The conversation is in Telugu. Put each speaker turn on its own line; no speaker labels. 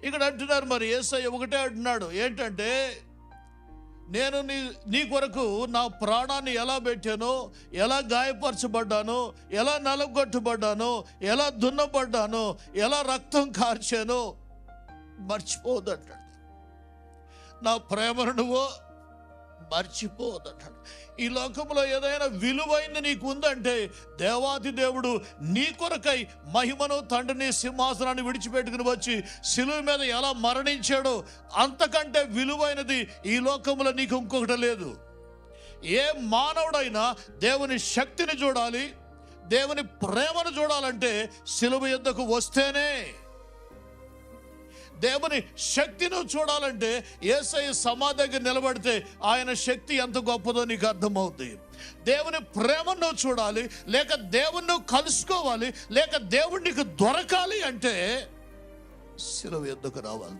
ఇక్కడ అంటున్నారు, మరి యేసయ్య ఒకటే అంటున్నాడు, ఏంటంటే నేను నీ కొరకు నా ప్రాణాన్ని ఎలా పెట్టానో, ఎలా గాయపరచబడ్డానో, ఎలా నలగొట్టబడ్డానో, ఎలా దున్నబడ్డానో, ఎలా రక్తం కార్చానో మర్చిపోవద్దంటాడు. నా ప్రేమను నువ్వు మర్చిపోవద్దంటాడు. ఈ లోకంలో ఏదైనా విలువైంది నీకు ఉందంటే దేవాది దేవుడు నీ కొరకై మహిమను తండ్రిని సింహాసనాన్ని విడిచిపెట్టుకుని వచ్చి శిలువ మీద ఎలా మరణించాడో అంతకంటే విలువైనది ఈ లోకంలో నీకు ఇంకొకటి లేదు. ఏ మానవుడైనా దేవుని శక్తిని చూడాలి, దేవుని ప్రేమను చూడాలంటే శిలువ యొద్దకు వస్తేనే. దేవుని శక్తిని చూడాలంటే యేసయ్య సమాధి దగ్గర నిలబడితే ఆయన శక్తి ఎంత గొప్పదో నీకు అర్థమవుతుంది. దేవుని ప్రేమను చూడాలి, లేక దేవుణ్ణి కలుసుకోవాలి, లేక దేవుడు నీకు దొరకాలి అంటే శిలువ యొద్దకు రావాలి.